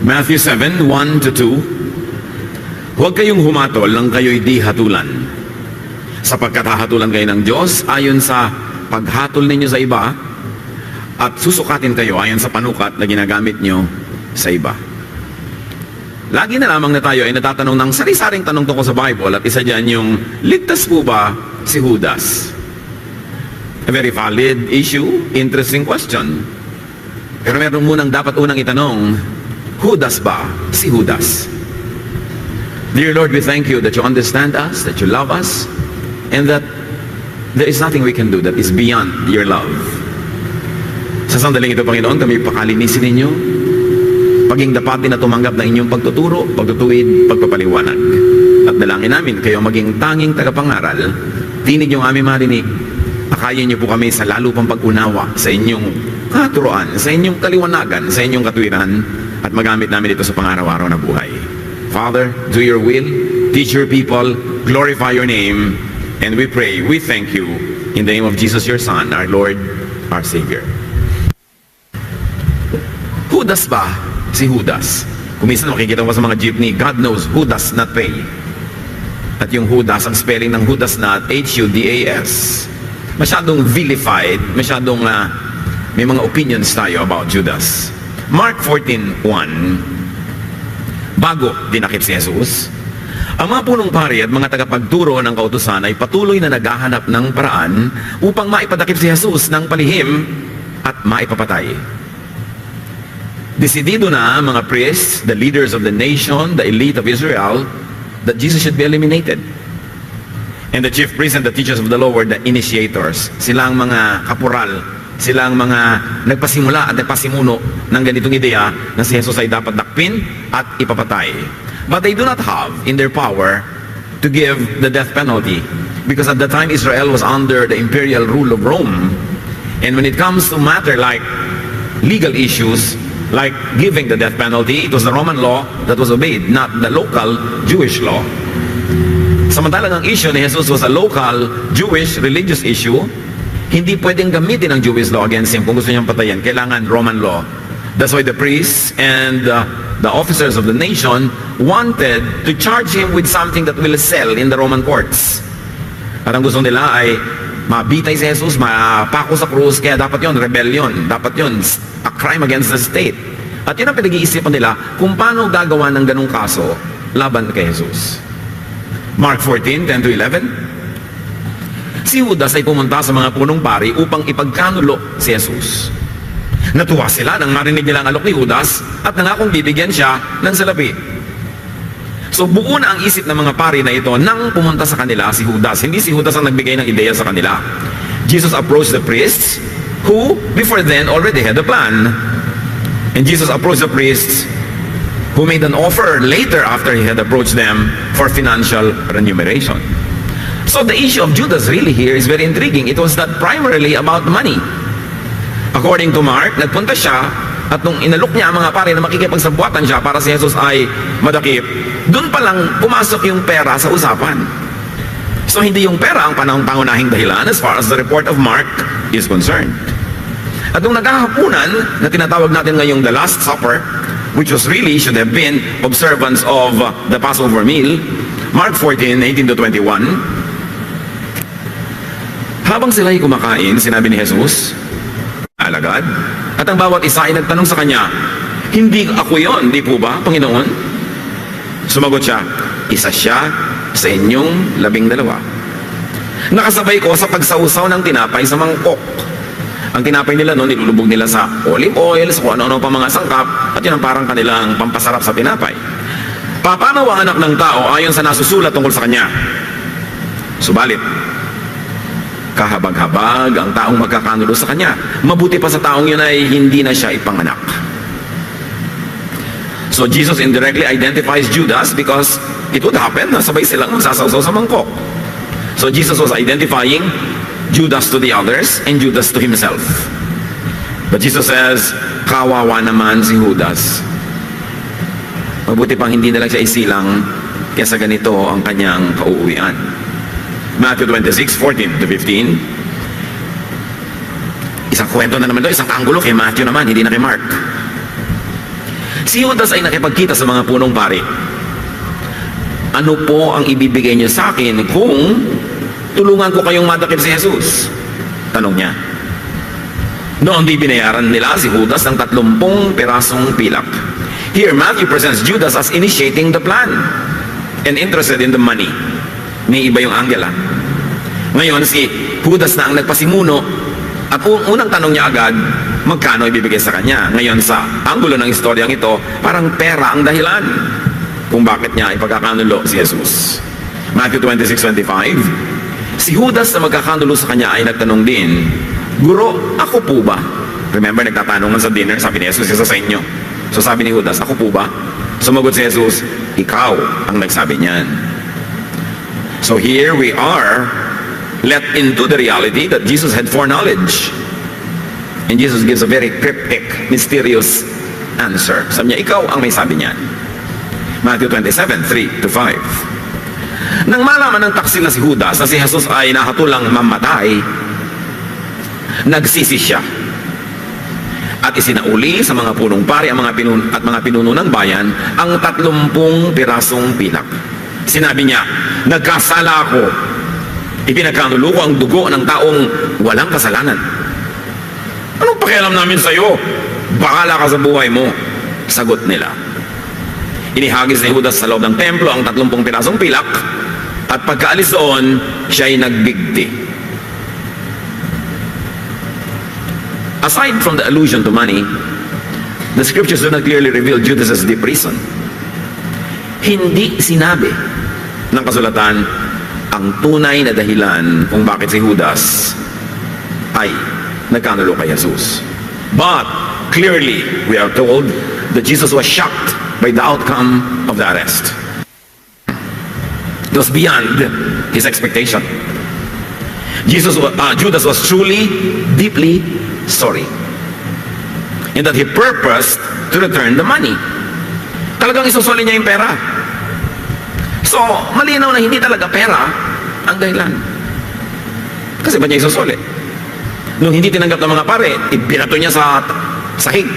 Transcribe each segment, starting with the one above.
Matthew 7, 1-2. Huwag kayong humatol nang kayo'y di hatulan, sapagkat hahatulan kayo ng Diyos ayon sa paghatol ninyo sa iba, at susukatin kayo ayon sa panukat na ginagamit nyo sa iba. Lagi na lamang na tayo ay natatanong ng sari-saring tanong tungkol sa Bible, at isa dyan yung, ligtas po ba si Judas? A very valid issue, interesting question. Pero meron munang dapat unang itanong, Judas ba si Judas? Dear Lord, we thank you that you understand us, that you love us, and that there is nothing we can do that is beyond your love. Sa sandaling ito, Panginoon, kami pakalinisin ninyo, paging dapatin na tumanggap ng inyong pagtuturo, pagtutuwid, pagpapaliwanag. At dalangin namin kayo maging tanging tagapangaral, tinig yung aming marinig, akayin niyo po kami sa lalo pang pag-unawa sa inyong katuroan, sa inyong kaliwanagan, sa inyong katwiran, at magamit namin ito sa pang-araw-araw na buhay. Father, do your will, teach your people, glorify your name, and we pray, we thank you, in the name of Jesus, your Son, our Lord, our Savior. Judas ba si Judas? Kung minsan makikita mo sa mga jeepney, God knows who does not pay. At yung Judas, ang spelling ng Judas not, H-U-D-A-S. Masyadong vilified, masyadong may mga opinions tayo about Judas. Mark 14:1. Bago dinakip si Jesus, ang mga punong pari at mga tagapagturo ng kautusan ay patuloy na naghahanap ng paraan upang maipadakip si Jesus ng palihim at maipapatay. Desidido na mga priests, the leaders of the nation, the elite of Israel, that Jesus should be eliminated. And the chief priests and the teachers of the law were the initiators. Silang mga kapural, silang mga nagpasimula at nagpasimuno ng ganitong ideya na si Jesus ay dapat dakpin at ipapatay. But they do not have in their power to give the death penalty, because at the time Israel was under the imperial rule of Rome. And when it comes to matter like legal issues, like giving the death penalty, it was the Roman law that was obeyed, not the local Jewish law. Samantalang ang issue ni Jesus was a local Jewish religious issue, hindi pwedeng gamitin ang Jewish law against him. Kung gusto niyang patayin, kailangan Roman law. That's why the priests and the officers of the nation wanted to charge him with something that will sell in the Roman courts. At ang gusto nila ay mabitay si Jesus, mapako sa krus, kaya dapat yon rebellion, dapat yon a crime against the state. At yun ang pinag-iisipan nila kung paano gagawa ng ganong kaso laban kay Jesus. Mark 14:10-11. Si Judas ay pumunta sa mga punong pari upang ipagkanulo si Jesus. Natuwa sila nang marinig nila ang alok ni Judas at nangakong bibigyan siya ng salapi. So buo na ang isip ng mga pari na ito nang pumunta sa kanila si Judas. Hindi si Judas ang nagbigay ng ideya sa kanila. Jesus approached the priests who before then already had a plan. And Jesus approached the priests who made an offer later after he had approached them for financial remuneration. So the issue of Judas really here is very intriguing. It was not primarily about money. According to Mark, nagpunta siya at nung inalok niya ang mga pare na makikipagsabuatan siya para si Jesus ay madakip, doon pa lang pumasok yung pera sa usapan. So hindi yung pera ang pangunahing dahilan as far as the report of Mark is concerned. At nung naghahapunan na tinatawag natin ngayong the Last Supper, which was really should have been observance of the Passover meal, Mark 14:18-21, habang sila'y kumakain, sinabi ni Jesus, alagad, at ang bawat isa ay nagtanong sa kanya, hindi ako yon, di po ba, Panginoon? Sumagot siya, isa siya sa inyong 12. Nakasabay ko sa pagsausaw ng tinapay sa mangkok. Ang tinapay nila noon, nilulubog nila sa olive oil, sa kung ano-ano pa mga sangkap, at yun ang parang kanilang pampasarap sa tinapay. Papanaw ang anak ng tao ayon sa nasusulat tungkol sa kanya. Subalit, kahabag-habag ang taong magkakanulo sa kanya. Mabuti pa sa taong yun ay hindi na siya ipanganak. So Jesus indirectly identifies Judas because it would happen na sabay silang magsasawsaw sa mangkok. So Jesus was identifying Judas to the others and Judas to himself. But Jesus says, kawawa naman si Judas. Mabuti pang hindi na lang siya isilang kesa ganito ang kanyang kauuwian. Matthew 26:14-15. Isang kwento na naman doon, isang anggulo kay Matthew naman, hindi na kay Mark. Si Judas ay nakipagkita sa mga punong pari. Ano po ang ibibigay niyo sa akin kung tulungan ko kayong madakip si Jesus? Tanong niya. Noon di binayaran nila si Judas ng 30 pirasong pilak. Here, Matthew presents Judas as initiating the plan and interested in the money. May iba yung angle. Ngayon, si Judas na ang nagpasimuno at unang tanong niya agad, magkano ibibigay sa kanya? Ngayon, sa anggulo ng istoryang ito, parang pera ang dahilan kung bakit niya ipagkakanulo si Jesus. Matthew 26:25, si Judas na magkakanulo sa kanya ay nagtanong din, Guro, ako po ba? Remember, nagtatanungan sa dinner, sabi ni Jesus, isa sa inyo. So sabi ni Judas, ako po ba? Sumagot si Jesus, ikaw ang nagsabi niyan. So here we are, let into the reality that Jesus had foreknowledge. And Jesus gives a very cryptic, mysterious answer. Sabi niya, ikaw ang may sabi niyan. Matthew 27:3-5. Nang malaman ng taksil na si Judas na si Jesus ay nahatulang mamatay, nagsisi siya at isinauli sa mga punong pari at mga pinuno ng bayan ang 30 pirasong pilak. Sinabi niya, nagkasala ako. Ipinagkanulo ko ang dugo ng taong walang kasalanan. Anong pakialam namin sa iyo? Bahala ka sa buhay mo. Sagot nila. Inihagis ni Judas sa loob ng templo ang 30 pirasong pilak at pagkaalis doon, siya ay nagbigti. Aside from the allusion to money, the scriptures do not clearly reveal Judas's deep reason. Hindi sinabi ng kasulatan ang tunay na dahilan kung bakit si Judas ay nagkanulo kay Jesus. But clearly, we are told that Jesus was shocked by the outcome of the arrest. It was beyond his expectation. Judas was truly, deeply sorry. And that he purposed to return the money. Talagang isusuli niya yung pera. So, malinaw na hindi talaga pera ang dahilan. Kasi ba niya isusuli? Nung hindi tinanggap ng mga pare, ibinato niya sa sahig.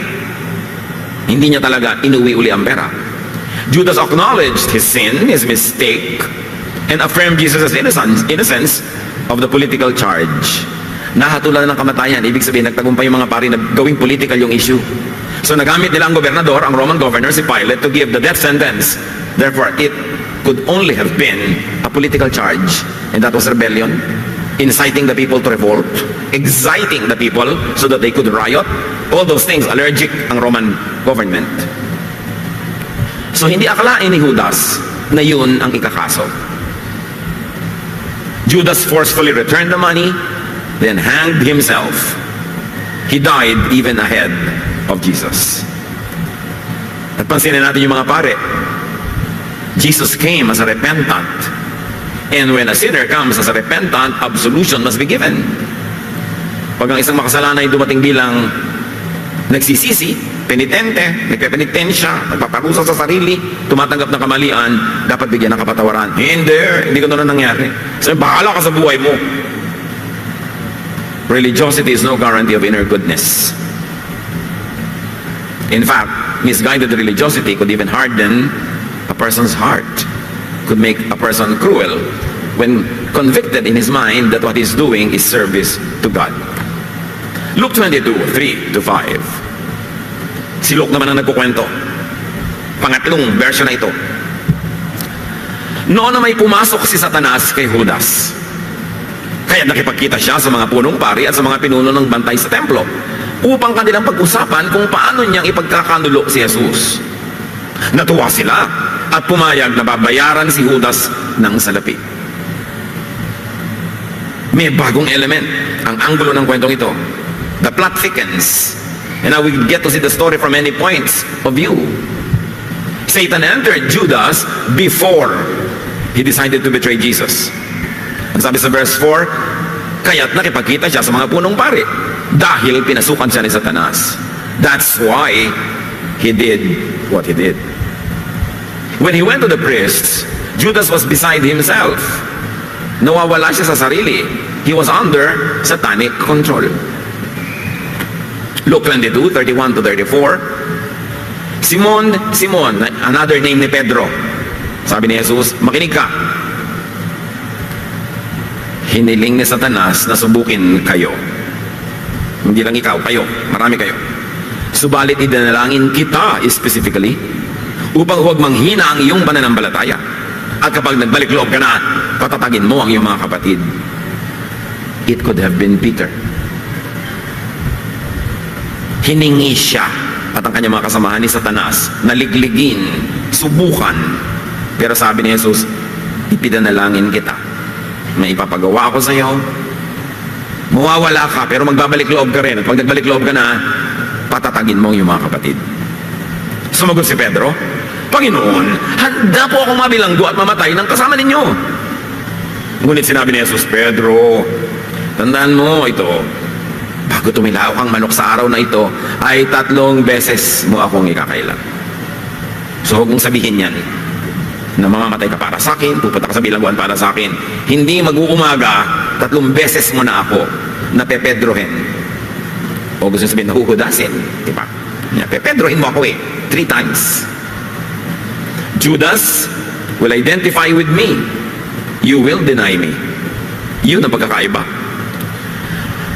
Hindi niya talaga inuwi uli ang pera. Judas acknowledged his sin, his mistake, and affirmed Jesus' innocence of the political charge. Nahatulan ng kamatayan, ibig sabihin nagtagumpay yung mga pari na gawing political yung issue. So nagamit nila ang gobernador, ang Roman governor, si Pilate, to give the death sentence. Therefore, it could only have been a political charge, and that was rebellion, inciting the people to revolt, exciting the people so that they could riot. All those things, allergic ang Roman government. So hindi akalain ni Judas na yun ang ikakaso. Judas forcefully returned the money, then hanged himself. He died even ahead of Jesus. At pansinin natin yung mga pare. Jesus came as a repentant. And when a sinner comes as a repentant, absolution must be given. Pag ang isang makasalanan ay dumating bilang nagsisisi, penitente, nagpepenitensya, nagpaparusa sa sarili, tumatanggap ng kamalian, dapat bigyan ng kapatawaran. Hindi ko na nangyari. So, bahala ka sa buhay mo. Religiosity is no guarantee of inner goodness. In fact, misguided religiosity could even harden a person's heart, could make a person cruel when convicted in his mind that what he's doing is service to God. Luke 22:3-5. Si Luke naman ang nagkukwento. Pangatlong version na ito. Noon na may pumasok si Satanas kay Judas. Kaya nakipagkita siya sa mga punong pari at sa mga pinuno ng bantay sa templo upang kanilang pag-usapan kung paano niyang ipagkakanulo si Jesus. Natuwa sila at pumayag na babayaran si Judas ng salapi. May bagong element ang anggulo ng kwentong ito. The plot thickens, and now we get to see the story from many points of view. Satan entered Judas before he decided to betray Jesus. Ang sabi sa verse 4, kaya't nakipagkita siya sa mga punong pari dahil pinasukan siya ni Satanas. That's why he did what he did. When he went to the priests, Judas was beside himself. Nawawala siya sa sarili. He was under satanic control. Luke 22:31-34. Simon, Simon, another name ni Pedro. Sabi ni Jesus, makinig ka. Hiniling ni Satanas na subukin kayo. Hindi lang ikaw, kayo. Marami kayo. Subalit idinalangin kita specifically upang huwag manghina ang iyong pananampalataya. At kapag nagbalik loob ka na, patatagin mo ang iyong mga kapatid. It could have been Peter. Hiningi siya at ang kanyang mga kasamahan ni Satanas na ligligin, subukan. Pero sabi ni Jesus, ipinanalangin kita. May ipapagawa ako sa iyo. Mawawala ka, pero magbabalik loob ka rin. At pag nagbalik loob ka na, patatagin mo ang iyong mga kapatid. Sumagot si Pedro, Panginoon, handa po akong mabilanggo at mamatay ng kasama ninyo. Ngunit sinabi ni Jesus, Pedro, tandaan mo ito, bago tumilaw kang manok sa araw na ito, ay 3 beses mo akong ikakailan. So huwag mong sabihin yan, na mamamatay ka para sa akin, pupunta ka sa bilangguan para sa akin. Hindi mag-uumaga, 3 beses mo na ako napepedrohin. O gusto sabihin, nahuhudasin. Diba? Pepedrohin mo ako 3 times. Judas will identify with me. You will deny me. Yun ang pagkakaiba.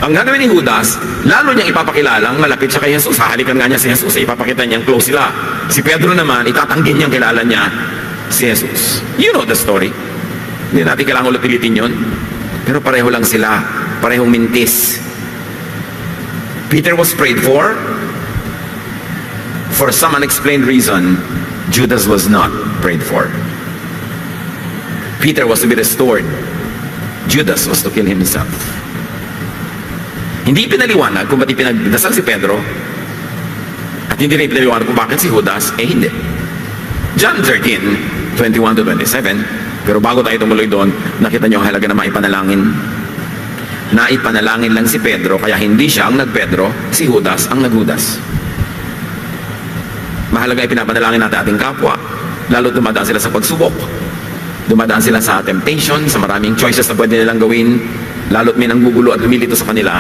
Ang gagawin ni Judas, lalo niyang ipapakilalang malapit siya kay Jesus. Hahalikan nga niya si Jesus, ipapakita niyang close sila. Si Pedro naman, itatanggin niyang kilala niya si Jesus. You know the story. Hindi natin kailangan ulit pilitin yun. Pero pareho lang sila. Parehong mintis. Peter was prayed for. For some unexplained reason, Judas was not prayed for. Peter was to be restored. Judas was to kill himself. Hindi pinaliwanag kung ba't ipinagdasal si Pedro at hindi rin pinaliwanag kung bakit si Judas, hindi. John 13, 21 to 27. Pero bago tayo tumuloy doon, nakita niyo ang halaga na maipanalangin. Naipanalangin lang si Pedro, kaya hindi siya ang nag-Pedro, si Judas ang nag-Judas. Mahalaga ipinapanalangin natin ating kapwa, lalo dumadaan sila sa pagsubok, dumadaan sila sa temptation, sa maraming choices na pwede nilang gawin, lalo't may nanggugulo at lumilito sa kanila.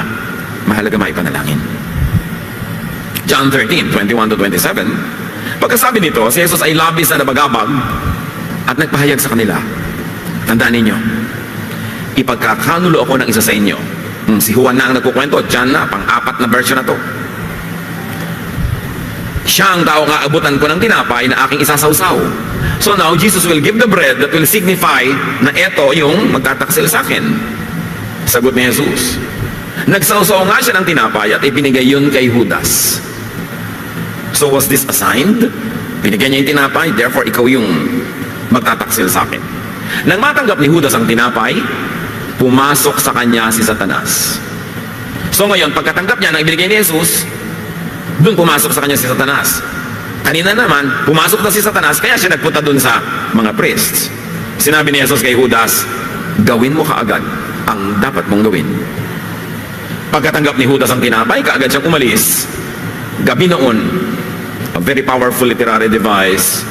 Mahalaga maipanalangin. John 13, 21 to 27. Pagkasabi nito, si Jesus ay labis na nabagabag at nagpahayag sa kanila, tandaan ninyo, ipagkakanulo ako ng isa sa inyo. Si Juan na ang nagkukwento, John na, pang-4 na version na to. Siya ang tao nga abutan ko ng tinapay na aking isasawsaw. So now, Jesus will give the bread that will signify na ito yung magtataksil sa akin. Sagot ni Jesus. Nagsawsaw nga siya ng tinapay at ibinigay yun kay Judas. So was this assigned? Binigyan niya yung tinapay, therefore ikaw yung magtataksil sa akin. Nang matanggap ni Judas ang tinapay, pumasok sa kanya si Satanas. So ngayon, pagkatanggap niya ng ibinigay ni Jesus, doon pumasok sa kanya si Satanas. Kanina naman, pumasok na si Satanas, kaya siya nagpunta doon sa mga priests. Sinabi ni Jesus kay Judas, gawin mo kaagad ang dapat mong gawin. Pagkatanggap ni Judas ang tinapay, kaagad siyang umalis. Gabi noon, a very powerful literary device,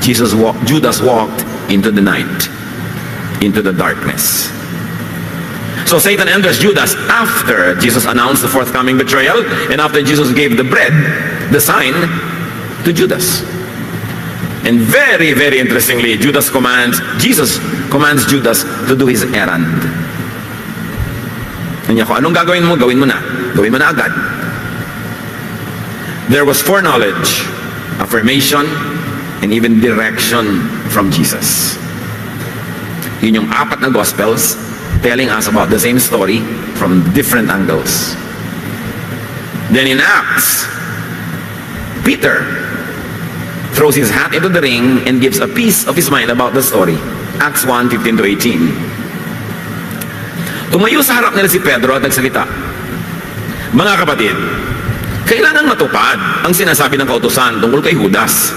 Judas walked into the night, into the darkness. So Satan enters Judas after Jesus announced the forthcoming betrayal and after Jesus gave the bread, the sign, to Judas. And very, very interestingly, Jesus commands Judas to do his errand. Kanya ko, anong gagawin mo? Gawin mo na. Gawin mo na agad. There was foreknowledge, affirmation, and even direction from Jesus. Yun yung 4 na Gospels telling us about the same story from different angles. Then in Acts, Peter throws his hat into the ring and gives a piece of his mind about the story. Acts 1, 15 to 18. Tumayo sa harap nila si Pedro at nagsalita, mga kapatid, kailangan matupad ang sinasabi ng kautusan tungkol kay Judas.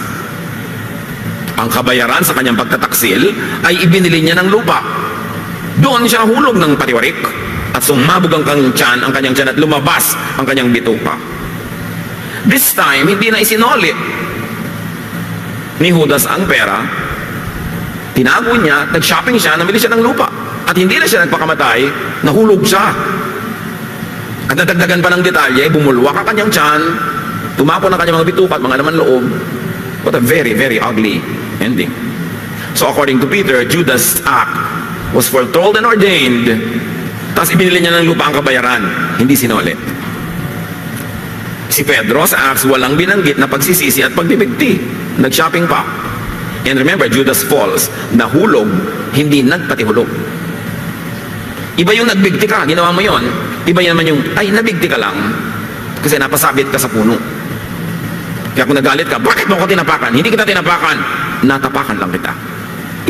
Ang kabayaran sa kanyang pagtataksil ay ibinili niya ng lupa. Doon siya nahulog ng patiwarik at sumabog ang kanyang tiyan at lumabas ang kanyang bituka. This time, hindi na isinoli ni Judas ang pera. Tinago niya, nag-shopping siya, namili siya ng lupa. At hindi na siya nagpakamatay, nahulog siya. At nadagdagan pa ng detalye, bumulwak ang kanyang tiyan, tumapon ang kanyang mga bituka at mga laman loob. What a very, very ugly ending. So according to Peter, Judas' act was foretold and ordained. Tapos ibinili niya ng lupa ang kabayaran. Hindi sinoli. Si Pedro sa Acts walang binanggit na pagsisisi at pagbibigti. Nag-shopping pa. And remember, Judas falls, nahulog, hindi nagpatihulog. Iba yung nagbigti ka, ginawa mo yon. Iba yan naman yung, ay, nabigti ka lang. Kasi napasabit ka sa puno. Kaya kung nagalit ka, bakit mo ko tinapakan? Hindi kita tinapakan. Natapakan lang kita.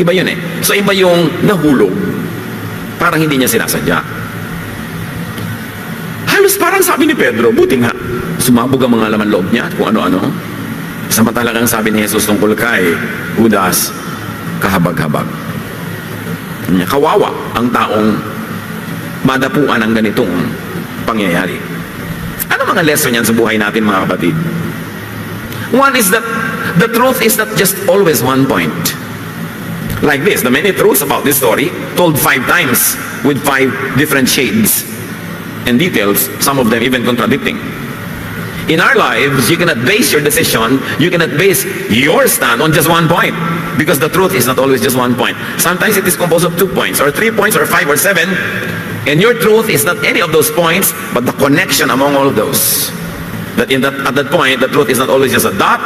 Iba yun eh. So iba yung nahulog. Parang hindi niya sinasadya. Halos parang sabi ni Pedro, buti nga, sumabog ang mga laman loob niya at kung ano-ano. Samantalang ang sabi ni Jesus tungkol kay Judas, kahabag-habag. Kawawa ang taong madapuan ang ganitong pangyayari. Ano mga lesson yan sa buhay natin, mga kapatid? One is that the truth is not just always one point. Like this, the many truths about this story, told 5 times with 5 different shades and details, some of them even contradicting. In our lives, you cannot base your decision, you cannot base your stand on just one point, because the truth is not always just one point. Sometimes it is composed of 2 points, or 3 points, or 5 or 7, and your truth is not any of those points, but the connection among all of those. That at that point, the truth is not always just a dot,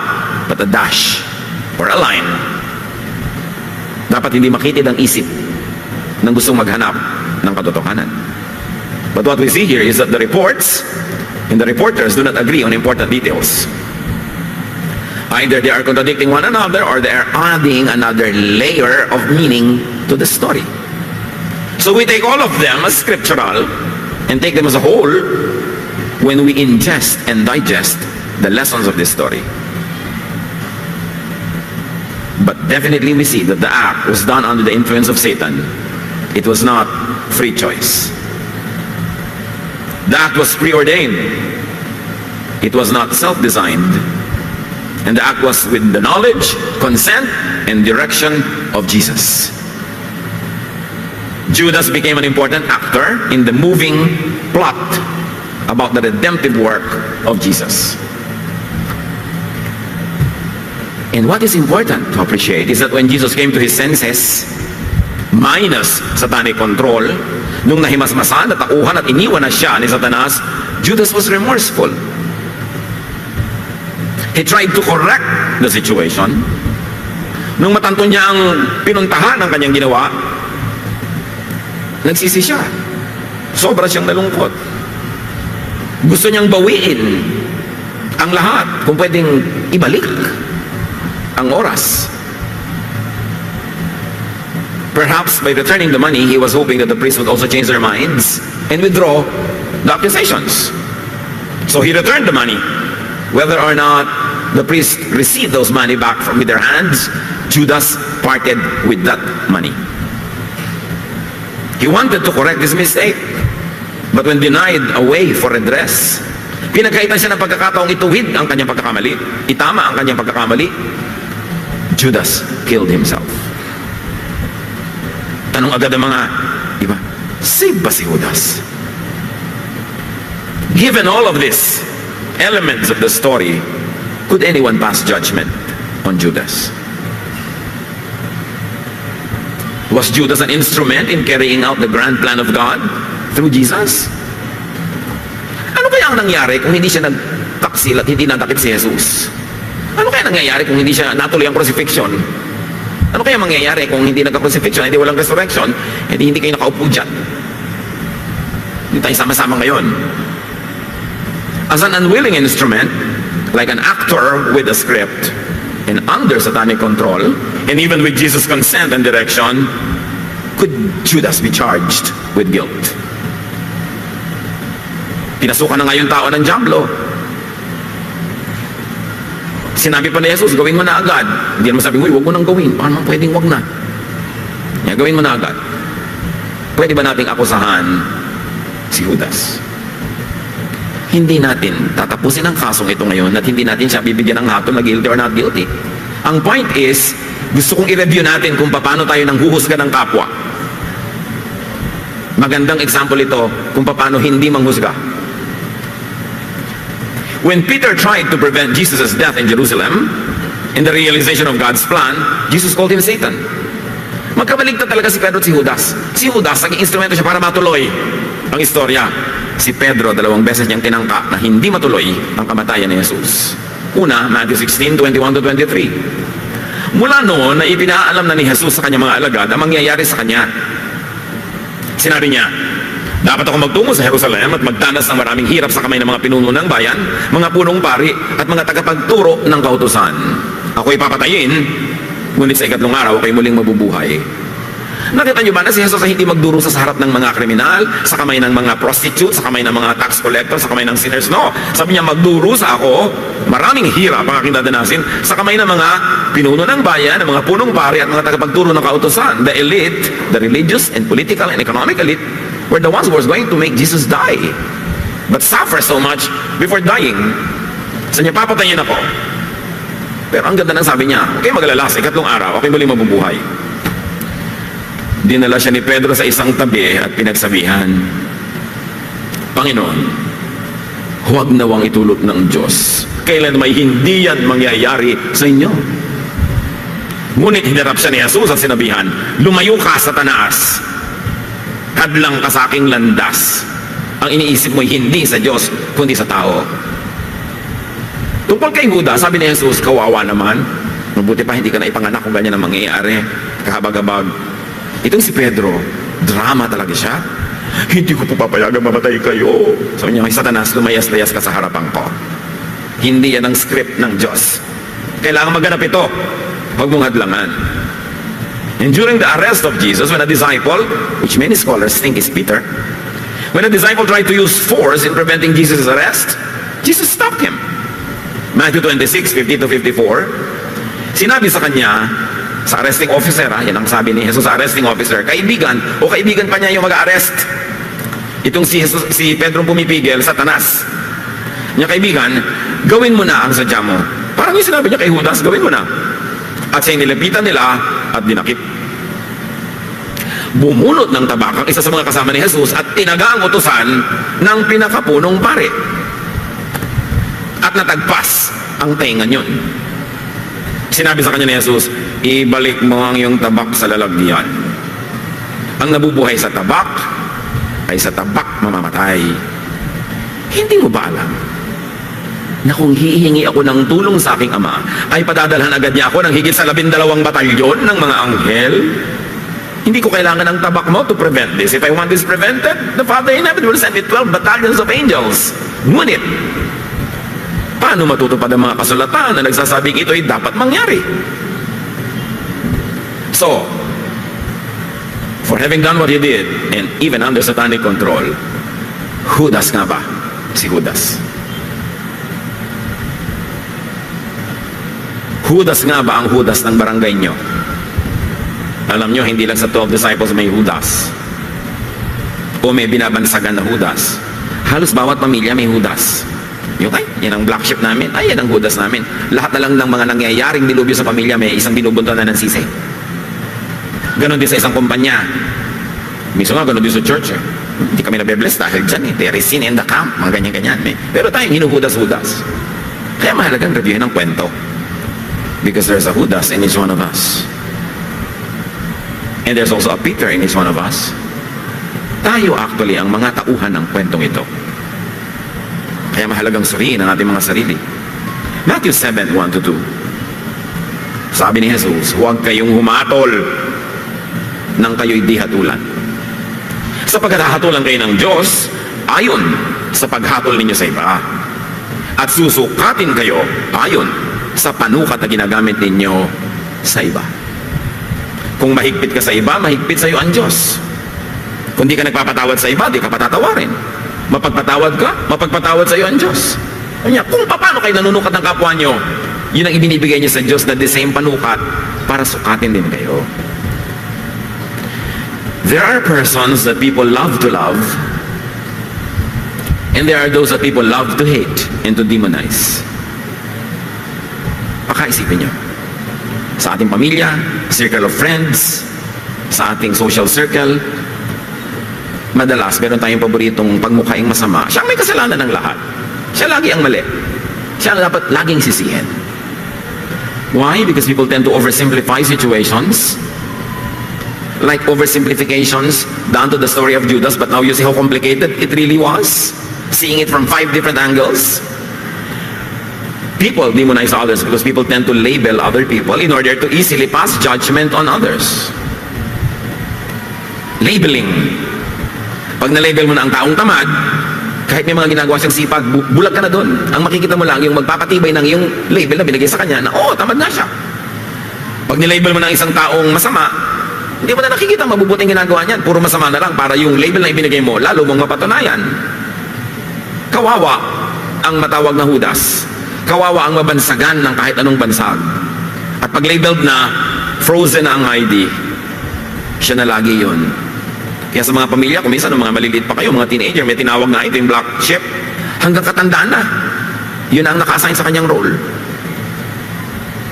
but a dash, or a line. Dapat hindi makitid ang isip ng gustong maghanap ng katotohanan. But what we see here is that the reports and the reporters do not agree on important details. Either they are contradicting one another or they are adding another layer of meaning to the story. So we take all of them as scriptural and take them as a whole when we ingest and digest the lessons of this story. But definitely we see that the act was done under the influence of Satan. It was not free choice. The act was preordained. It was not self-designed. And the act was with the knowledge, consent, and direction of Jesus. Judas became an important actor in the moving plot about the redemptive work of Jesus. And what is important to appreciate is that when Jesus came to his senses, minus satanic control, nung nahimasmasan at tauhan at iniwan na siya ni Satanas, Judas was remorseful. He tried to correct the situation. Nung matanto niya ang pinuntahan ng kanyang ginawa, nagsisi siya. Sobra siyang nalungkot. Gusto niyang bawiin ang lahat, kung pwedeng ibalik ang oras. Perhaps by returning the money, he was hoping that the priests would also change their minds and withdraw the accusations. So he returned the money. Whether or not the priests received those money back with their hands, Judas parted with that money. He wanted to correct this mistake, but when denied a way for redress, pinagkaitan siya ng pagkakataong ituwid ang kanyang pagkakamali, itama ang kanyang pagkakamali, Judas killed himself. Tanong agad ang mga iba, save ba si Judas? Given all of these elements of the story, could anyone pass judgment on Judas? Was Judas an instrument in carrying out the grand plan of God through Jesus? Ano kaya ang nangyari kung hindi siya nagtaksil at hindi natakip si Jesus? Ano kaya nangyayari kung hindi siya natuloy ang crucifixion? Ano kaya mangyayari kung hindi nagka-crucifixion, hindi walang resurrection, hindi kayo nakaupo dyan? Hindi tayo sama-sama ngayon. As an unwilling instrument, like an actor with a script, and under satanic control, and even with Jesus' consent and direction, could Judas be charged with guilt? Pinasukan na ngayon tao ng diablo. Sinabi pa ni Jesus, gawin mo na agad. Hindi naman sabi, huwag mo nang gawin. Paano pwedeng wag na? Gawin mo na agad. Pwede ba nating akusahan si Judas? Hindi natin tatapusin ang kasong ito ngayon at hindi natin siya bibigyan ng hatol na guilty or not guilty. Ang point is, gusto kong i-review natin kung paano tayo nang huhusga ng kapwa. Magandang example ito kung paano hindi manghusga. When Peter tried to prevent Jesus' death in Jerusalem, in the realization of God's plan, Jesus called him Satan. Magkabaligtad talaga si Pedro at si Judas. Si Judas, naging instrumento siya para matuloy ang istorya. Si Pedro, 2 beses niyang tinangka na hindi matuloy ang kamatayan ni Jesus. Una, Matthew 16:21-23. Mula noon na ipinaalam na ni Jesus sa kanyang mga alagad ang mangyayari sa kanya. Sinabi niya, dapat ako magtungo sa Jerusalem at magdanas ng maraming hirap sa kamay ng mga pinuno ng bayan, mga punong pari at mga tagapagturo ng kautusan. Ako'y papatayin, ngunit sa ikatlong araw ako'y muling mabubuhay. Nakita niyo ba na si Jesus ay hindi magdurusa sa harap ng mga kriminal, sa kamay ng mga prostitutes, sa kamay ng mga tax collectors, sa kamay ng sinners? No. Sabi niya, magdurusa ako, maraming hirap ang aking dadanasin sa kamay ng mga pinuno ng bayan, ng mga punong pari at mga tagapagturo ng kautusan. The elite, the religious and political and economic elite were the ones who was going to make Jesus die, but suffer so much before dying. Sa niya, papatayin ako. Pero ang ganda ng sabi niya, okay, magalala, sa ikatlong araw, okay, muling mabubuhay. Dinala siya ni Pedro sa isang tabi at pinagsabihan, Panginoon, huwag nawang itulot ng Diyos. Kailan may hindi yan mangyayari sa inyo. Ngunit hinarap siya ni Jesus at sinabihan, lumayo ka, Satanas. Hadlang ka sa aking landas. Ang iniisip mo'y hindi sa Diyos, kundi sa tao. Tungkol kay Judas, sabi ni Jesus, kawawa naman. Mabuti pa hindi ka na ipanganak kung ganyan ang mangyayari. Kahabag-habag. Itong si Pedro, drama talaga siya. Hindi ko po papayagang mamatay kayo. Sabi niya, Satanas, lumayas-layas ka sa harapan ko. Hindi yan ang script ng Diyos. Kailangan maganap ito. Huwag mong hadlangan. And during the arrest of Jesus, when a disciple, which many scholars think is Peter, when a disciple tried to use force in preventing Jesus' arrest, Jesus stopped him. Matthew 26:50-54, sinabi sa kanya, sa arresting officer, yan ang sabi ni Jesus sa arresting officer, kaibigan pa niya yung mag-arrest. Itong si Pedro pumipigil, Satanas. Niya, kaibigan, gawin mo na ang sadya mo. Parang yung sinabi niya kay Judas, gawin mo na. At siya nilapitan nila at dinakip. Bumunot ng tabak ang isa sa mga kasama ni Jesus at tinaga ang utusan ng pinakapunong pare. At natagpas ang tenga niyon. Sinabi sa kanya ni Jesus, ibalik mo ang iyong tabak sa lalagyan. Ang nabubuhay sa tabak ay sa tabak mamamatay. Hindi mo ba alam na kung hihingi ako ng tulong sa aking ama, ay padadalhan agad niya ako ng higit sa 12 batalyon ng mga anghel? Hindi ko kailangan ng tabak mo to prevent this. If I want this prevented, the Father in heaven will send me 12 battalions of angels. Ngunit, paano matutupad ang mga kasulatan na nagsasabing ito ay dapat mangyari? So, for having done what he did, and even under satanic control, Judas nga ba? Si Judas. Judas nga ba ang Judas ng barangay nyo? Alam nyo, hindi lang sa 12 disciples may Judas. O may binabansagan na Judas. Halos bawat pamilya may Judas. Yung, ay, yan ang black sheep namin. Ay, yan ang Judas namin. Lahat na lang ng mga nangyayaring dilubyo sa pamilya, may isang binubunto na ng sisi. Ganon din sa isang kumpanya. Miso nga, ganon din sa church. Hindi kami nabe-bless dahil dyan. There is sin in the camp. Mga ganyan-ganyan. Pero tayo, hinuhudas-hudas. Kaya mahalagang reviewin ang kwento. Because there's a Judas in each one of us. And there's also a Peter in each one of us. Tayo actually ang mga tauhan ng kwentong ito. Kaya mahalagang suriin ang ating mga sarili. Matthew 7:1-2. Sabi ni Jesus, huwag kayong humatol nang kayo'y di hatulan. Sapagkat hahatulan kayo ng Diyos ayon sa paghatol ninyo sa iba. At susukatin kayo ayon sa panukat na ginagamit ninyo sa iba. Kung mahigpit ka sa iba, mahigpit sa iyo ang Diyos. Kung di ka nagpapatawad sa iba, di ka patatawarin. Mapagpatawad ka, mapagpatawad sa iyo ang Diyos. Kanya, kung paano kayo nanunukat ng kapwa nyo, yun ang ibinibigay niya sa Diyos na the same panukat para sukatin din kayo. There are persons that people love to love, and there are those that people love to hate and to demonize. Pakaisipin nyo. Sa ating pamilya, circle of friends, sa ating social circle, madalas meron tayong paboritong pagmukhaing masama. Siya ang may kasalanan ng lahat. Siya lagi ang mali. Siya ang dapat laging sisihin. Why? Because people tend to oversimplify situations. Like oversimplifications down to the story of Judas, but now you see how complicated it really was. Seeing it from 5 different angles. People demonize others because people tend to label other people in order to easily pass judgment on others. Labeling. Pag na-label mo na ang taong tamad, kahit may mga ginagawa siyang sipag, bulag ka na doon. Ang makikita mo lang yung magpapatibay ng yung label na binigay sa kanya na, oo, tamad na siya. Pag nilabel mo ng isang taong masama, hindi mo na nakikita mabubuting ginagawa niyan. Puro masama na lang para yung label na ibinigay mo, lalo mong mapatunayan. Kawawa ang matawag na Judas. Kawawa ang mabansagan ng kahit anong bansag. At pag labeled na, frozen na ang ID, siya na lagi yun. Kaya sa mga pamilya, kung minsan, mga maliliit pa kayo, mga teenager, may tinawag na ito yung black sheep, hanggang katandaan na. Yun ang naka-assign sa kanyang role.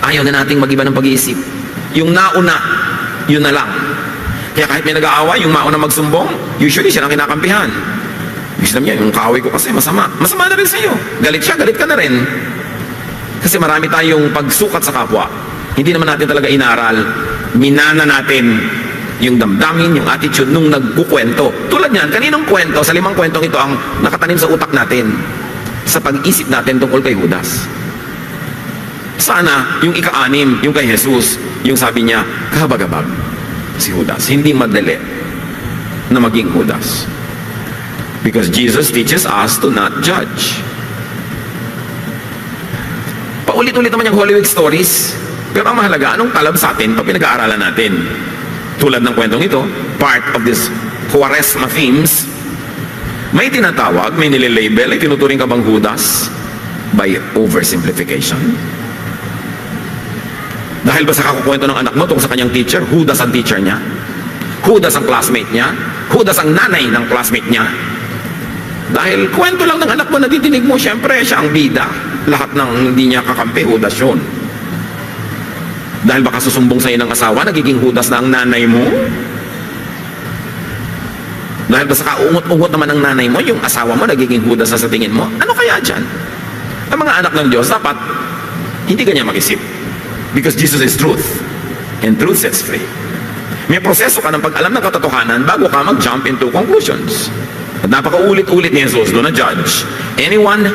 Ayaw na nating mag-iba ng pag-iisip. Yung nauna, yun na lang. Kaya kahit may nag-aaway, yung mauna magsumbong, usually siya ang kinakampihan. Gusto niya, yung kaaway ko kasi masama. Masama na rin sa iyo. Galit siya, galit ka na rin. Kasi marami tayong pagsukat sa kapwa. Hindi naman natin talaga inaral. Minana natin yung damdamin, yung attitude nung nagkukwento. Tulad niyan, kaninong kwento, sa 5 kwentong ito ang nakatanim sa utak natin sa pag-isip natin tungkol kay Judas. Sana, yung ika-6, yung kay Jesus, yung sabi niya, kahabag-habag si Judas. Hindi madali na maging Judas. Because Jesus teaches us to not judge. Paulit-ulit naman yung Holy Week stories, pero ang mahalaga, anong talab sa atin pag pinag-aaralan natin? Tulad ng kwentong ito, part of this Quaresma themes, may tinatawag, may nililabel, ay tinuturing ka bang Judas by oversimplification? Dahil ba sa kakukwento ng anak mo tungkol sa kanyang teacher, Judas ang teacher niya? Judas ang classmate niya? Judas ang nanay ng classmate niya? Dahil kwento lang ng anak mo na titinig mo, syempre siya ang bida. Lahat ng hindi niya kakampi, Judas yun. Dahil baka susumbong sa'yo ng asawa, nagiging Judas na ang nanay mo. Dahil basta kaungot-ungot naman ang nanay mo, yung asawa mo, nagiging Judas na sa tingin mo. Ano kaya dyan? Ang mga anak ng Diyos, dapat hindi kanya mag-isip. Because Jesus is truth. And truth sets free. May proseso ka ng pag-alam ng katotohanan bago ka mag-jump into conclusions. At napaka-ulit-ulit ni Jesus, do not judge anyone,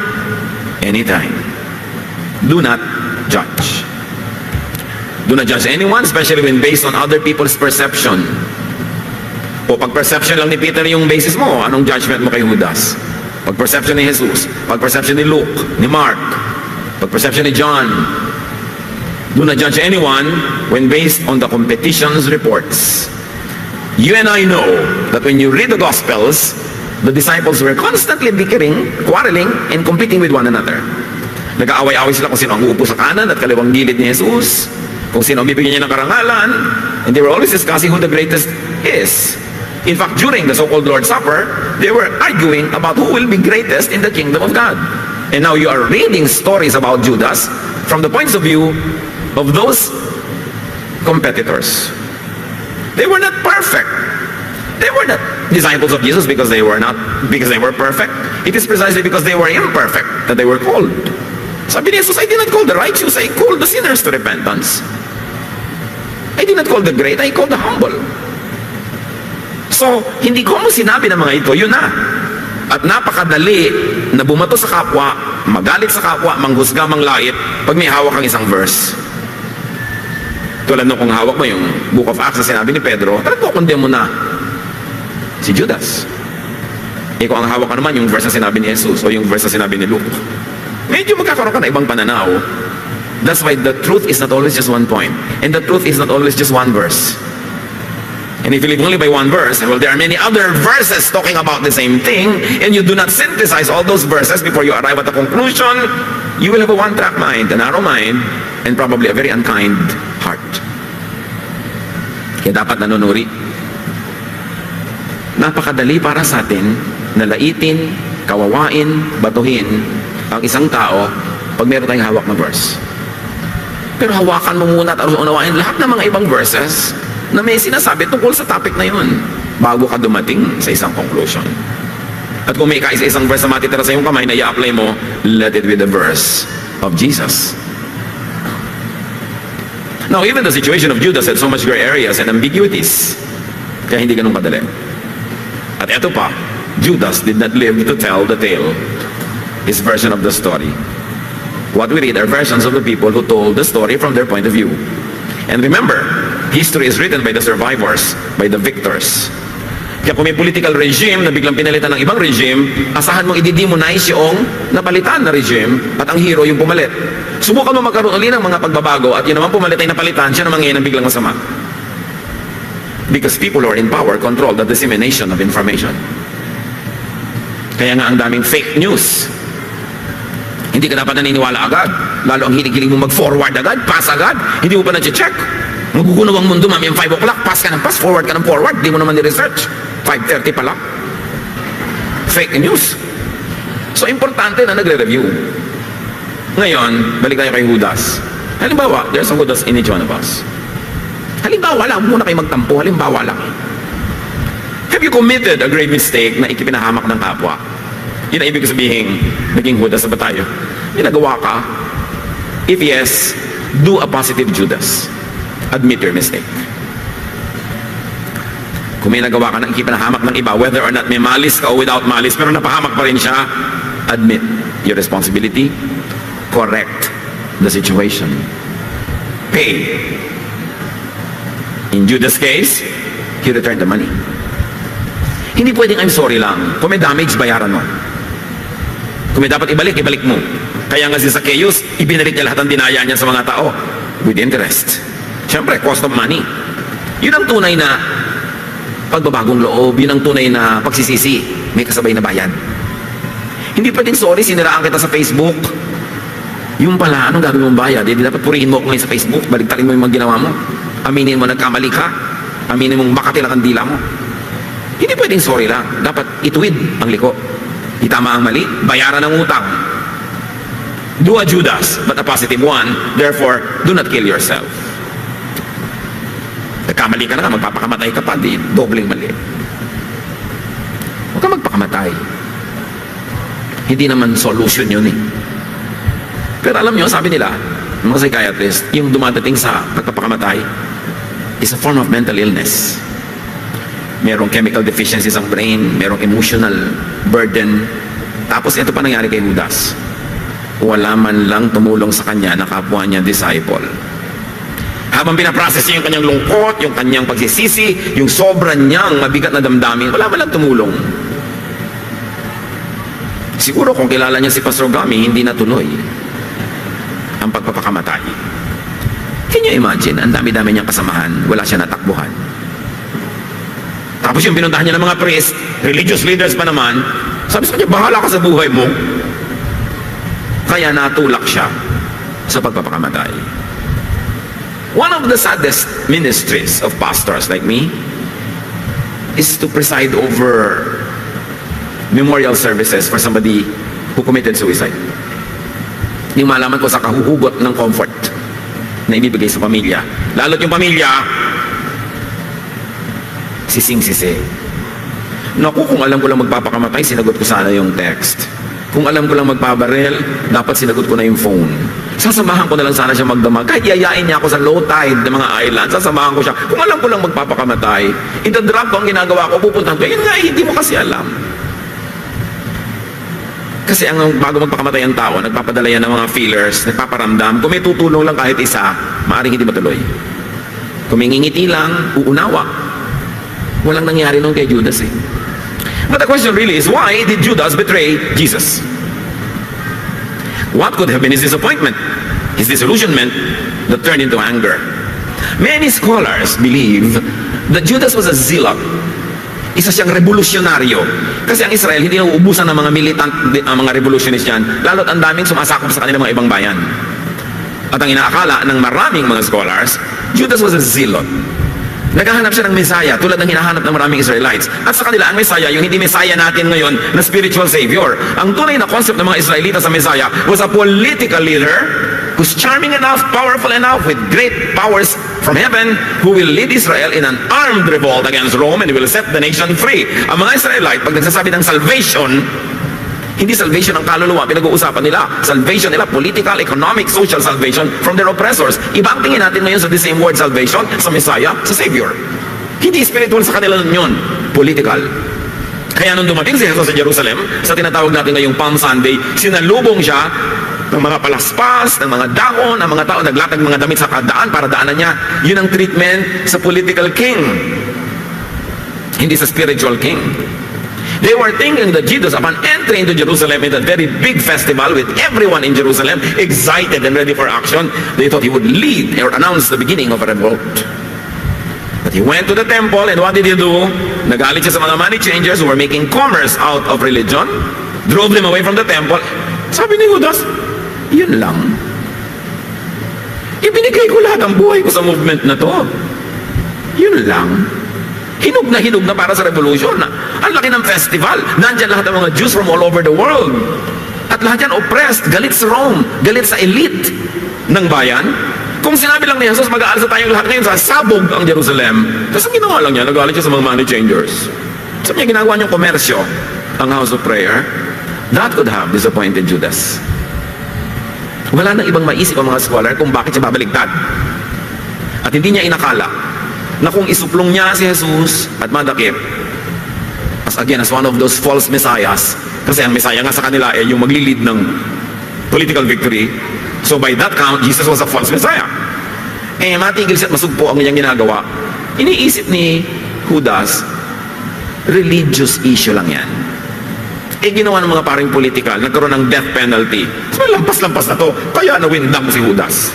anytime. Do not judge. Do not judge anyone, especially when based on other people's perception. O pag perception lang ni Peter yung basis mo, anong judgment mo kay Judas? Pag perception ni Jesus, pag perception ni Luke, ni Mark, pag perception ni John. Do not judge anyone when based on the competition's reports. You and I know that when you read the Gospels, the disciples were constantly bickering, quarreling, and competing with one another. Nag-aaway-aaway sila kung sino ang uupo sa kanan at kaliwang gilid ni Jesus, kung sino ang bibigyan niya ng karangalan, and they were always discussing who the greatest is. In fact, during the so-called Lord's Supper, they were arguing about who will be greatest in the kingdom of God. And now you are reading stories about Judas from the points of view of those competitors. They were not perfect. They were not disciples of Jesus because they were perfect. It is precisely because they were imperfect that they were called. Sabi ni Jesus, I did not call the righteous, I called the sinners to repentance. I did not call the great, I called the humble. So, hindi ko mo sinabi ng mga ito, yun na. At napakadali na bumato sa kapwa, magalit sa kapwa, manghusga, manglait, pag may hawak kang isang verse. Tulad nung kung hawak mo yung Book of Acts na sinabi ni Pedro, talagang kondem mo na si Judas. Kung ang hawak ka naman yung verse na sinabi ni Jesus o yung verse na sinabi ni Luke, medyo magkakaroon ka na ibang pananaw. That's why the truth is not always just one point. And the truth is not always just one verse. And if you live only by one verse, well, there are many other verses talking about the same thing, and you do not synthesize all those verses before you arrive at a conclusion, you will have a one-track mind, a narrow mind, and probably a very unkind heart. Kaya dapat nanunuri. Napakadali para sa atin na laitin, kawawain, batuhin ang isang tao pag meron tayong hawak na verse. Pero hawakan mo muna at unawain lahat ng mga ibang verses na may sinasabi tungkol sa topic na yun bago ka dumating sa isang conclusion. At kung may kaisa-isang verse na matitira sa iyong kamay na i-apply mo, let it be the verse of Jesus. Now, even the situation of Judas had so much gray areas and ambiguities. Kaya hindi ganun kadali. At eto pa, Judas did not live to tell the tale, his version of the story. What we read are versions of the people who told the story from their point of view. And remember, history is written by the survivors, by the victors. Kaya kung may political regime na biglang pinalitan ng ibang regime, asahan mong i-demonize yung napalitan na regime at ang hero yung pumalit. Subukan mo magkaroon ulit ng mga pagbabago at yun naman pumalit ay napalitan, siya naman ngayon ang biglang masama. Because people who are in power control the dissemination of information. Kaya nga ang daming fake news. Hindi ka dapat naniniwala agad. Lalo ang hilig-hilig mo mag-forward agad, pass agad, hindi mo pa na-check. Magugunaw ang mundo, mami, 5 o'clock, pass ka ng pass, forward ka ng forward, di mo naman ni-research. 5:30 pa lang. Fake news. So, importante na nagre-review. Ngayon, balik tayo kay Judas. Halimbawa, there's a Judas in each one of us. Halimbawa lang, muna kayo magtampo, halimbawa lang. Have you committed a grave mistake na ikipinahamak ng kapwa? Yun ang ibig sabihin, naging Judas ba tayo? Ginagawa ka? If yes, do a positive Judas. Admit your mistake. Kung may nagawa ka na ikipinahamak ng iba, whether or not may malis ka o without malis, pero napahamak pa rin siya, admit your responsibility, correct the situation, pay. In Judas' case, he returned the money. Hindi pwedeng I'm sorry lang. Kung may damage, bayaran mo. Kung may dapat ibalik, ibalik mo. Kaya nga si Zacchaeus, ibinalik niya lahat ng dinaya niya sa mga tao with interest. Siyempre, cost of money. Yun ang tunay na pagbabagong loob. Yun ang tunay na pagsisisi. May kasabay na bayad. Hindi pwedeng sorry, siniraan kita sa Facebook. Yung pala, anong gagawin mong bayad? Hindi dapat purihin mo ako ngayon sa Facebook. Baliktarin mo yung mga ginawa mo. Aminin mo nagkamali ka. Aminin mong makatila ang dila mo. Hindi pwedeng sorry lang. Dapat ituwid ang liko. Itama ang mali, bayaran ang utang. Do a Judas, but a positive one. Therefore, do not kill yourself. Nagkamali ka na nga, magpapakamatay ka pa, di dobleng mali. Huwag ka magpakamatay. Hindi naman solution yun eh. Pero alam nyo, sabi nila, mga psychiatrist, yung dumadating sa pagpapakamatay is a form of mental illness. Merong chemical deficiencies ang brain, merong emotional burden. Tapos ito pa nangyari kay Judas. Wala man lang tumulong sa kanya na kapwa niya disciple. Habang pinaprocess niya yung kanyang lungkot, yung kanyang pagsisisi, yung sobra niyang mabigat na damdamin, wala man lang tumulong. Siguro kung kilala niya si Pastor Gami, hindi natuloy ang pagpapakamatay. Can you imagine? Ang dami-dami niyang kasamahan, wala siya natakbuhan. Tapos yung pinuntahan niya ng mga priest, religious leaders pa naman, sabi sa kanya, bahala ka sa buhay mo. Kaya natulak siya sa pagpapakamatay. One of the saddest ministries of pastors like me is to preside over memorial services for somebody who committed suicide. Yung malaman ko sa kahuhugot ng comfort na ibibigay sa pamilya. Lalo't yung pamilya, sising-sisi. Naku, kung alam ko lang magpapakamatay, sinagot ko sana yung text. Kung alam ko lang magpabarel, dapat sinagot ko na yung phone. Sasamahan ko na lang sana siya magdamag. Kahit yayain niya ako sa low tide ng mga island, sasamahan ko siya. Kung alam ko lang magpapakamatay, itadrop ko ang ginagawa ko, pupuntahan ko. Yun nga, hindi mo kasi alam. Kasi ang bago magpakamatay ang tao, nagpapadala yan ng mga feelers, nagpaparamdam. Kung may tutulong lang kahit isa, maaaring hindi matuloy. Kung may ngingiti lang, uunawa. Walang nangyari nung kay Judas eh. But the question really is, why did Judas betray Jesus? What could have been his disappointment, his disillusionment that turned into anger? Many scholars believe that Judas was a zealot. Isa siyang revolusyonaryo. Kasi ang Israel, hindi nauubusan ng mga militant, ang mga revolutionist yan, lalo't ang daming sumasakop sa kanilang mga ibang bayan. At ang inaakala ng maraming mga scholars, Judas was a zealot. Naghahanap siya ng Messiah, tulad ng hinahanap ng maraming Israelites. At sa kanila, ang Messiah, yung hindi Messiah natin ngayon na spiritual savior. Ang tunay na concept ng mga Israelita sa Messiah was a political leader who's charming enough, powerful enough, with great powers from heaven, who will lead Israel in an armed revolt against Rome and will set the nation free. Ang mga Israelite, pag nagsasabi ng salvation, Hindi salvation ng kaluluwa pinag-uusapan nila. Salvation nila, political, economic, social salvation from their oppressors. Iba ang tingin natin ngayon sa the same word salvation, sa Messiah, sa Savior. Hindi spiritual sa kanila yun, political. Kaya nung dumating si Jesus sa Jerusalem, sa tinatawag natin ngayong Palm Sunday, sinalubong siya ng mga palaspas, ng mga dahon, ng mga tao, naglatag mga damit sa kadaan para daanan niya. Yun ang treatment sa political king. Hindi sa spiritual king. They were thinking that Jesus, upon entering into Jerusalem in that very big festival with everyone in Jerusalem excited and ready for action, they thought he would lead or announce the beginning of a revolt. But he went to the temple, and what did he do? Nagalit siya sa mga money changers who were making commerce out of religion, drove them away from the temple. Sabi ni Judas, yun lang. Ibinigay ko lahat ang buhay ko sa movement na to. Yun lang. Hinog na para sa revolution. Ang laki ng festival. Nandyan lahat ng mga Jews from all over the world. At lahat yan oppressed. Galit sa Rome. Galit sa elite ng bayan. Kung sinabi lang ni Jesus, mag-aalsa tayong lahat ngayon, sasabog ang Jerusalem. Tapos ang ginawa lang niya, nagalit siya sa mga money changers. Sabi niya, ginagawa niyang komersyo ang house of prayer. That could have disappointed Judas. Wala nang ibang maisip ang mga scholar kung bakit siya babaligtad. At hindi niya inakala na kung isuplong niya si Jesus at madakip, as one of those false messiahs, kasi ang messiah nga sa kanila ay yung maglilid ng political victory. So by that count, Jesus was a false messiah. Matigil siya at masugpo ang kanyang ginagawa. Iniisip ni Judas, religious issue lang yan. Ginawa ng mga paring political, nagkaroon ng death penalty. So lampas-lampas na to, kaya nawindang si Judas.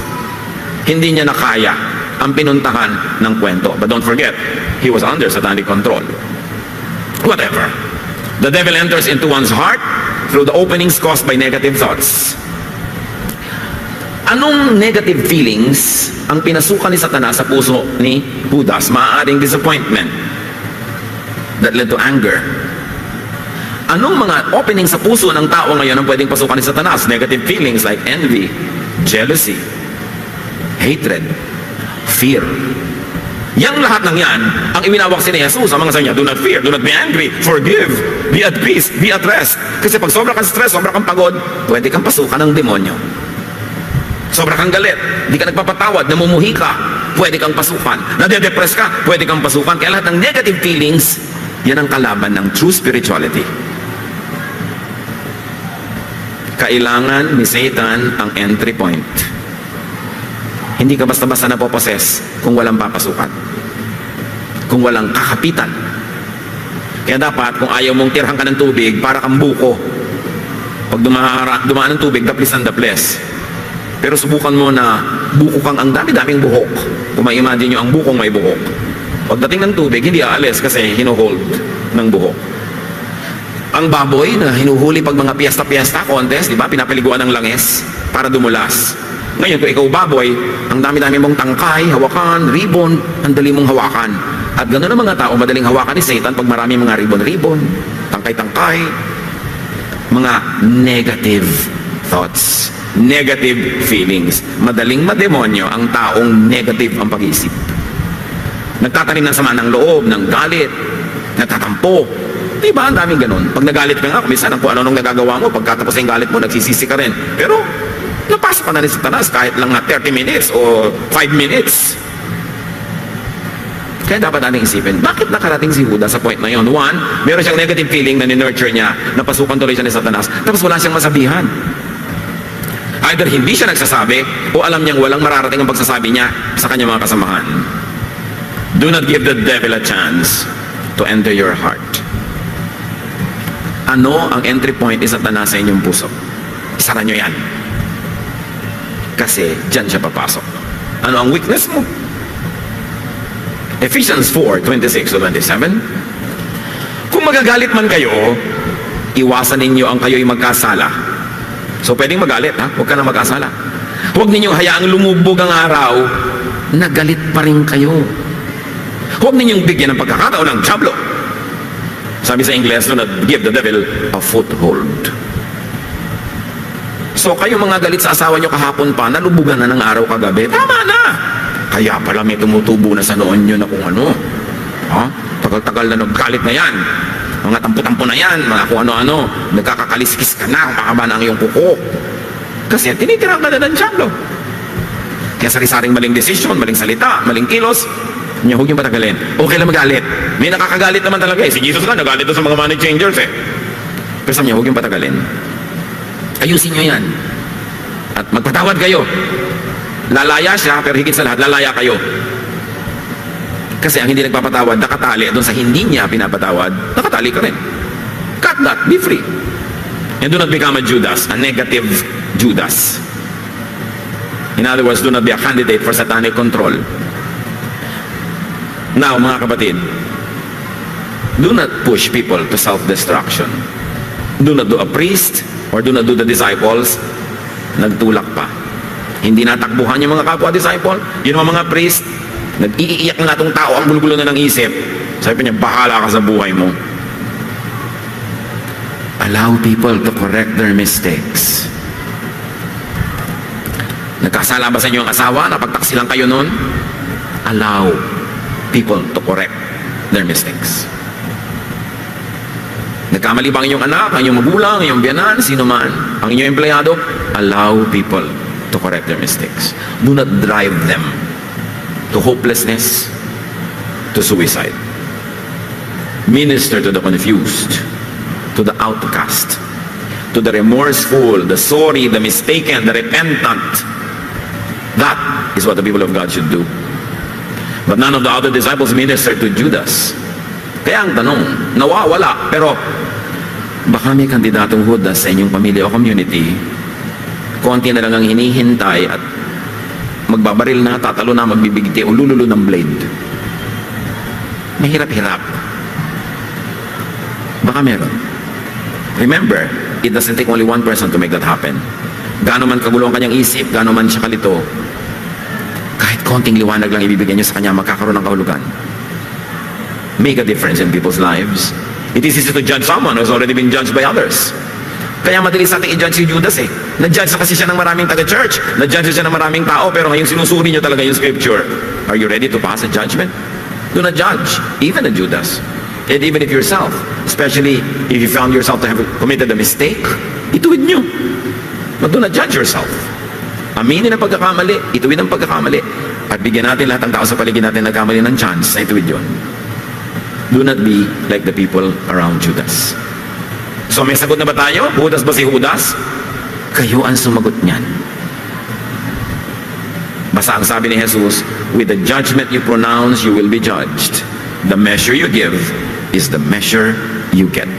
Hindi niya nakaya ang pinuntahan ng kwento. But don't forget, he was under satanic control. Whatever. The devil enters into one's heart through the openings caused by negative thoughts. Anong negative feelings ang pinasukan ni Satanas sa puso ni Judas? Maaaring disappointment that led to anger. Anong mga opening sa puso ng tao ngayon ang pwedeng pasukan ni Satanas? Negative feelings like envy, jealousy, hatred, fear. Yang lahat ng yan ang iminawak si Jesus sa mga sabi niya, do not fear, do not be angry, forgive, be at peace, be at rest. Kasi pag sobra kang stress, sobra kang pagod, pwede kang pasukan ng demonyo. Sobra kang galit, di ka nagpapatawad, namumuhi ka, pwede kang pasukan. Nade-depress ka, pwede kang pasukan. Kaya lahat ng negative feelings, yan ang kalaban ng true spirituality. Kailangan ni Satan ang entry point. Hindi ka basta-basta napoposes kung walang papasukan, kung walang kakapitan. Kaya dapat, kung ayaw mong tirhan ka ng tubig, para kang buko. Pag dumaan ng tubig, daplis ang daplis. Pero subukan mo na buko kang ang dami-daming buhok. Kung ma-imagine nyo ang bukong may buhok, pagdating ng tubig, hindi aalis kasi hinuhold ng buhok. Ang baboy na hinuhuli pag mga piyesta-piyesta, contest, di ba? Pinapaliguan ng langis para dumulas. Ngayon, kung ikaw baboy, ang dami-dami mong tangkay, hawakan, ribbon, ang dali mong hawakan. At gano'n ang mga tao, madaling hawakan ni Satan pag marami mga ribbon-ribbon, tangkay-tangkay, mga negative thoughts, negative feelings. Madaling mademonyo ang taong negative ang pag-iisip. Nagtatanim ng sama ng loob, ng galit, natatampo. Diba? Ang daming ganun. Pag nagalit ka nga, minsan kung ano-anong nagagawa mo, pagkatapos ng galit mo, nagsisisi ka rin. Pero, napasok ka na rin sa Satanas kahit lang na 30 minutes o 5 minutes. Kaya dapat natin isipin, bakit nakarating si Judas sa point na yun? One, meron siyang negative feeling na ni-nurture niya, napasukan tuloy siya ni Satanas, tapos wala siyang masabihan. Either hindi siya nagsasabi, o alam niyang walang mararating ang pagsasabi niya sa kanyang mga kasamahan. Do not give the devil a chance to enter your heart. Ano ang entry point ni Satanas sa inyong puso? Isara nyo yan. Kasi dyan siya papasok. Ano ang weakness mo? Ephesians 4:26-27. Kung magagalit man kayo, iwasan ninyo ang kayo'y magkasala. So pwedeng magalit, ha? Huwag ka na magkasala. Huwag ninyong hayaang lumubog ang araw na galit pa rin kayo. Huwag ninyong bigyan ng pagkakataon ng diablo. Sabi sa Ingles, do not give the devil a foothold. So kayo mga galit sa asawa nyo kahapon pa, nalubugan na ng araw kagabi, tama na. Kaya pala may tumutubo na sa noon nyo na kung ano. Ha? Tagal-tagal na naggalit na yan. mga tampo-tampo na yan, mga kung ano-ano, nagkakakaliskis ka na, makaba na ang iyong kuko. Kasi tinitira ka na ng dyablo. Kaya sari-saring maling desisyon, maling salita, maling kilos, niya huwag yung patagalin. Okay lang magalit. May nakakagalit naman talaga eh. Si Jesus nga, nagalit doon sa mga money changers eh. Pero sabi niya, huwag yung patagalin. Ayusin niyo yan. At magpatawad kayo. Lalaya siya, pero higit sa lahat, lalaya kayo. Kasi ang hindi nagpapatawad, nakatali. Doon sa hindi niya pinapatawad, nakatali ka rin. Cut that, be free. And do not become a Judas, a negative Judas. In other words, do not be a candidate for satanic control. Now, mga kapatid, do not push people to self-destruction. Do not do a priest or do not do the disciples. Nagtulak pa. Hindi natakbuhan yung mga kapwa-disciple. Yun mga priest, nag-iiyak nga itong tao, ang gulo-gulo na ng isip. Sabi niya, bahala ka sa buhay mo. Allow people to correct their mistakes. Nagkasala ba sa inyo ang asawa? Napagtaksilan kayo nun? Allow people to correct their mistakes. Nagkamali ba ang inyong anak, ang inyong magulang, ang inyong biyanan, sino man, ang inyong empleyado? Allow people to correct their mistakes. Do not drive them to hopelessness, to suicide. Minister to the confused, to the outcast, to the remorseful, the sorry, the mistaken, the repentant. That is what the people of God should do. But none of the other disciples ministered to Judas. Kaya ang tanong, nawawala, pero baka may kandidatong Judas sa inyong pamilya o community, konti na lang ang hinihintay at magbabaril na, tatalo na, magbibigti o lululo ng blade. Mahirap-hirap. Baka meron. Remember, it doesn't take only one person to make that happen. Gaano man kagulo ang kanyang isip, gaano man siya kalito, kahit konting liwanag lang ibibigyan niyo sa kanya, magkakaroon ng kahulugan. Make a difference in people's lives. It is easy to judge someone who has already been judged by others. Kaya madalis natin i-judge si Judas eh. Na-judge na kasi siya ng maraming taga-church. Na-judge siya ng maraming tao, pero ngayon sinusuri niyo talaga yung scripture. Are you ready to pass a judgment? Do not judge, even a Judas. And even if yourself, especially if you found yourself to have committed a mistake, ituwid niyo. But do not judge yourself. Aminin ang pagkakamali, ituwid ang pagkakamali, at bigyan natin lahat ng tao sa paligid natin nagkamali ng chance na ituwid yun. Do not be like the people around Judas. So may sagot na ba tayo? Judas ba si Judas? Kayo ang sumagot niyan. Basta ang sabi ni Jesus, with the judgment you pronounce, you will be judged. The measure you give is the measure you get.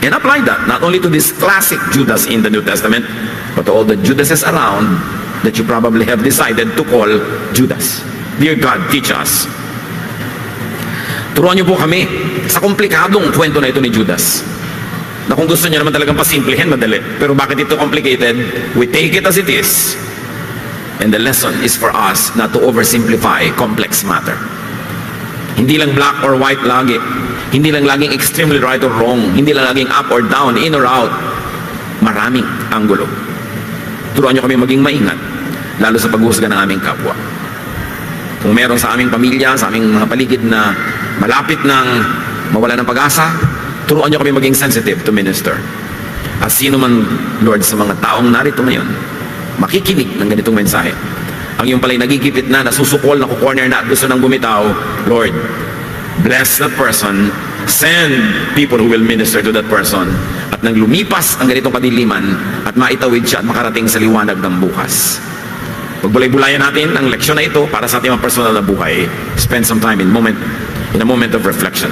And apply that not only to this classic Judas in the New Testament, but to all the Judases around that you probably have decided to call Judas. Dear God, teach us. Turuan niyo po kami sa komplikadong kwento na ito ni Judas. Na kung gusto niya naman talagang pasimplihin, madali. Pero bakit ito complicated? We take it as it is. And the lesson is for us not to oversimplify complex matter. Hindi lang black or white lagi. Hindi lang laging extremely right or wrong. Hindi lang laging up or down, in or out. Maraming anggulo. Turuan niyo kami maging maingat, lalo sa paghuhusga ng aming kapwa. Kung meron sa aming pamilya, sa aming mga paligid na malapit ng mawala ng pag-asa, turuan niyo kami maging sensitive to minister. At sino man, Lord, sa mga taong narito ngayon, makikinig ng ganitong mensahe. Ang iyong pala'y nagigipit na, nasusukol, nakukorner na at gusto nang bumitaw, Lord, bless that person, send people who will minister to that person, at nang lumipas ang ganitong kadiliman at maitawid siya at makarating sa liwanag ng bukas. Pagbulay-bulayan natin ang leksyon na ito para sa ating mga personal na buhay. Spend some time in a moment of reflection.